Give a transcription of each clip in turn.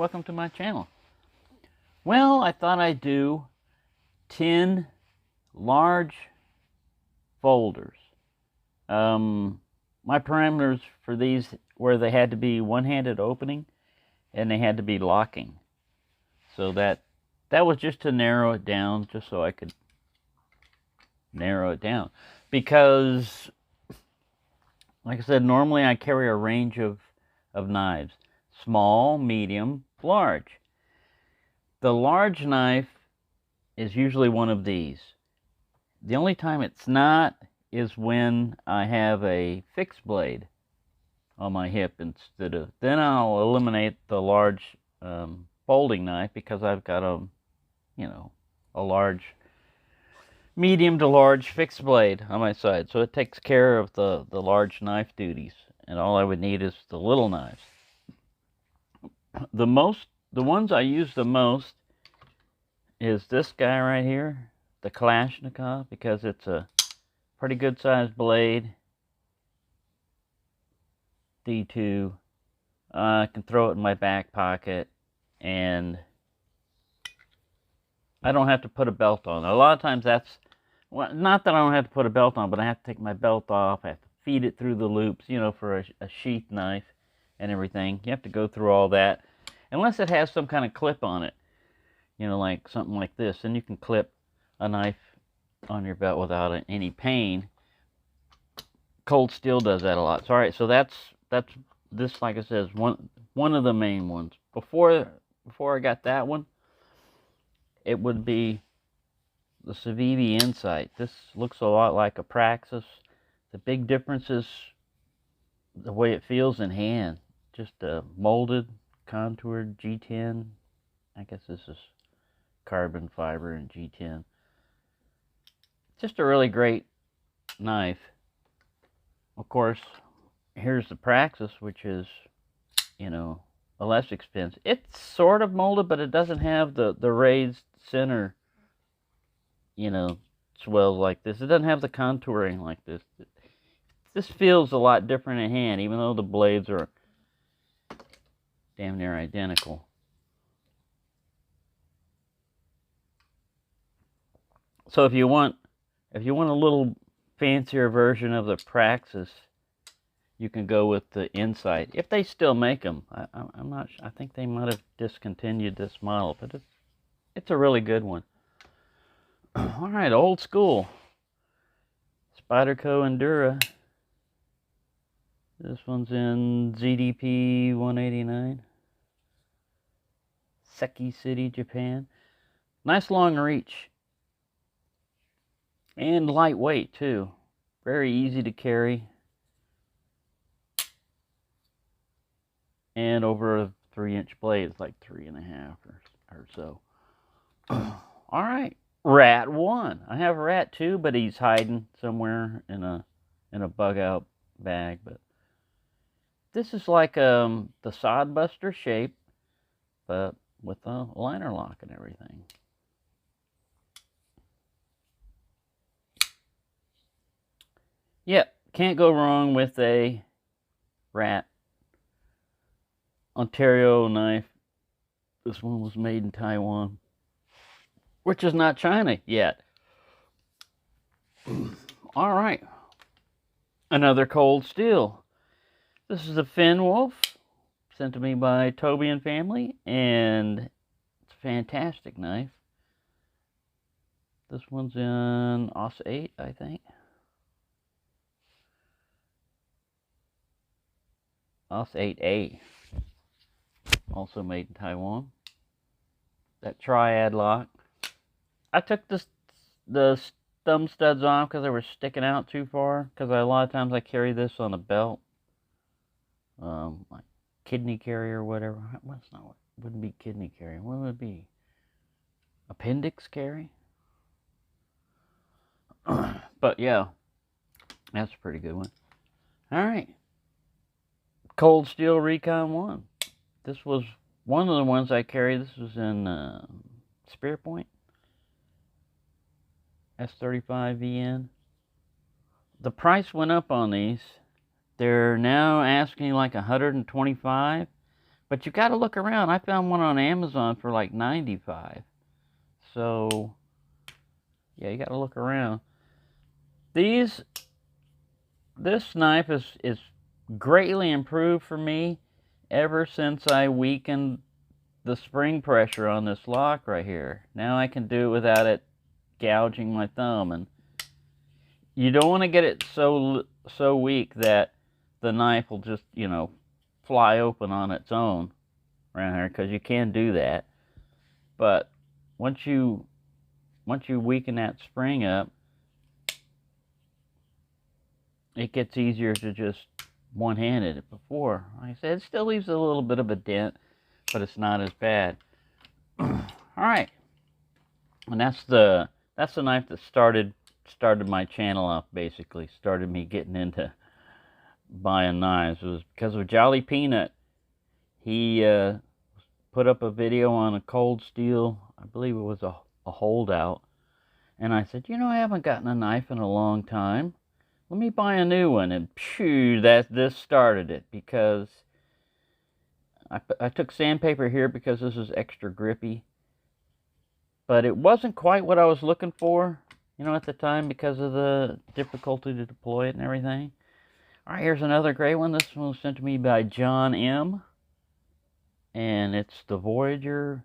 welcome to my channel. Well, I thought I'd do 10 large folders. My parameters for these were they had to be one-handed opening and they had to be locking. So that was just to narrow it down, just so I could narrow it down. Because, like I said, normally I carry a range of knives. Small, medium, large. The large knife is usually one of these. The only time it's not is when I have a fixed blade on my hip instead of... Then I'll eliminate the large folding knife because I've got a large, medium to large fixed blade on my side. So it takes care of the large knife duties. And all I would need is the little knives. The ones I use the most is this guy right here, the Kalashnikov, because it's a pretty good sized blade. D2. I can throw it in my back pocket, and I don't have to put a belt on. A lot of times that's, well, not that I don't have to put a belt on, but I have to take my belt off. I have to feed it through the loops, for a sheath knife and everything. You have to go through all that. Unless it has some kind of clip on it, like something like this. Then you can clip a knife on your belt without any pain. Cold Steel does that a lot. So, all right, so that's this, like I said, is one of the main ones. Before I got that one, it would be the Civivi Insight. This looks a lot like a Praxis. The big difference is the way it feels in hand. Just a molded, contoured G10. I guess this is carbon fiber and G10. Just a really great knife. Of course, here's the Praxis, which is, a less expensive. It's sort of molded, but it doesn't have the raised center, swells like this. It doesn't have the contouring like this. This feels a lot different in hand, even though the blades are damn near identical. So if you want a little fancier version of the Praxis, you can go with the Insight, if they still make them. I'm not sure. I think they might have discontinued this model, but it's a really good one. All right, old school Spyderco Endura. This one's in ZDP 189. Seki City, Japan. Nice long reach. And lightweight, too. Very easy to carry. And over a 3-inch blade. It's like 3.5 or so. All right. Rat 1. I have Rat 2, but he's hiding somewhere in a bug-out bag. But this is like the Sodbuster shape, but with a liner lock and everything. Yep, can't go wrong with a Rat Ontario knife. This one was made in Taiwan, which is not China yet. All right, another Cold Steel. This is a Finn Wolf, sent to me by Toby and family, and it's a fantastic knife. This one's in AUS 8, I think. AUS 8A, also made in Taiwan. That triad lock. I took the thumb studs off because they were sticking out too far. Because a lot of times I carry this on a belt, like kidney carrier or whatever. Well, it's not. Wouldn't be kidney carrier. What would it be? Appendix carry. But yeah, that's a pretty good one. All right. Cold Steel Recon 1. This was one of the ones I carried. This was in Spear Point. S35VN. The price went up on these. They're now asking like $125, But you got to look around. I found one on Amazon for like $95. So, yeah, you got to look around. This knife is greatly improved for me ever since I weakened the spring pressure on this lock right here. Now I can do it without it gouging my thumb. And you don't want to get it so weak that the knife will just, you know, fly open on its own around here, because you can do that. But once you weaken that spring up, it gets easier to just one-handed it. Before, like I said, it still leaves a little bit of a dent, but it's not as bad. All right, and that's the knife that started my channel off. Basically, started me getting into buying knives. It was because of Jolly Peanut. He put up a video on a Cold Steel. I believe it was a holdout, and I said, you know, I haven't gotten a knife in a long time. Let me buy a new one. And phew, this started it, because I took sandpaper here because this is extra grippy. But it wasn't quite what I was looking for, you know, at the time, because of the difficulty to deploy it and everything. All right, here's another great one. This one was sent to me by John M. And it's the Voyager,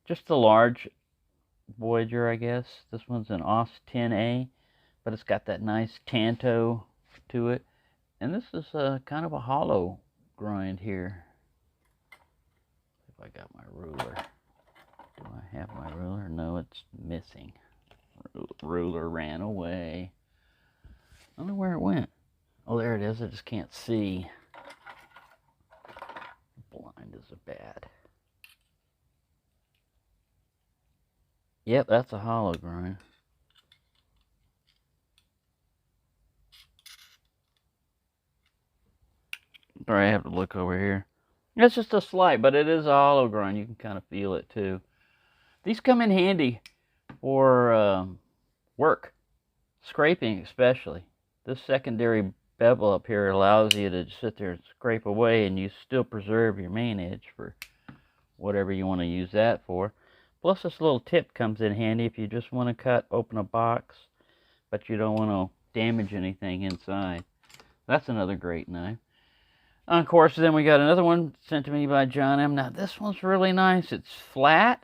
just the large Voyager, I guess. This one's an AUS 10A. But it's got that nice tanto to it. And this is kind of a hollow grind here. If I got my ruler. Do I have my ruler? No, it's missing. Ruler ran away. I don't know where it went. Oh, there it is. I just can't see. Blind as a bat. Yep, that's a hollow grind. Or I have to look over here. It's just a slight, but it is a hollow grind. You can kind of feel it too. These come in handy for work, scraping especially. This secondary bevel up here allows you to sit there and scrape away, and you still preserve your main edge for whatever you want to use that for. Plus, this little tip comes in handy if you just want to open a box, but you don't want to damage anything inside. That's another great knife. Of course, then we got another one sent to me by John M. Now, this one's really nice. It's flat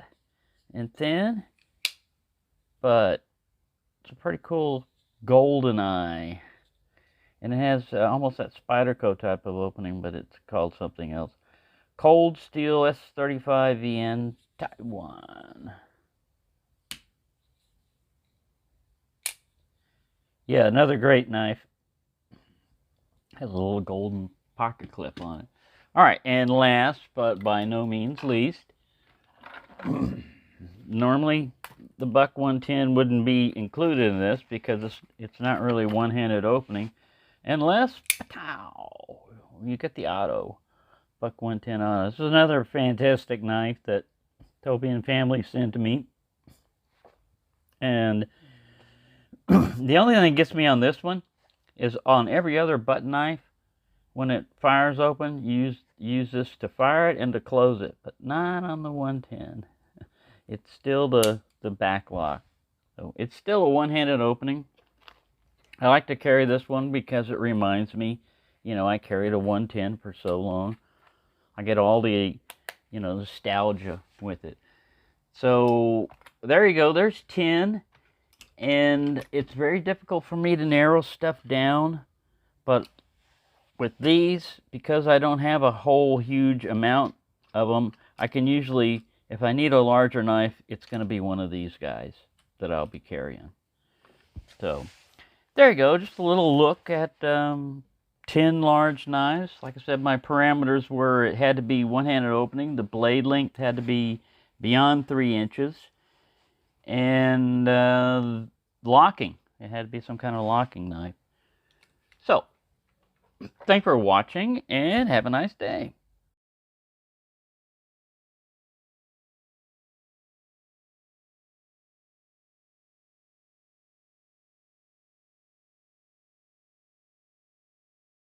and thin, but it's a pretty cool GoldenEye. And it has almost that Spyderco type of opening, but it's called something else. Cold Steel S35VN Taiwan. Yeah, another great knife. Has a little golden pocket clip on it. All right, and last but by no means least, normally the Buck 110 wouldn't be included in this because it's not really one-handed opening, unless you get the auto Buck 110 auto. This is another fantastic knife that Toby and family sent to me, and the only thing that gets me on this one is on every other button knife. When it fires open, you use this to fire it and to close it, but not on the 110. It's still the back lock. So it's still a one-handed opening. I like to carry this one because it reminds me, you know, I carried a 110 for so long. I get all the, you know, nostalgia with it. So there you go. There's 10. And it's very difficult for me to narrow stuff down, but with these, because I don't have a whole huge amount of them, I can usually, if I need a larger knife, it's going to be one of these guys that I'll be carrying. So there you go, just a little look at 10 large knives. Like I said, my parameters were it had to be one-handed opening, the blade length had to be beyond 3 inches, and locking. It had to be some kind of locking knife. So, thanks for watching, and have a nice day.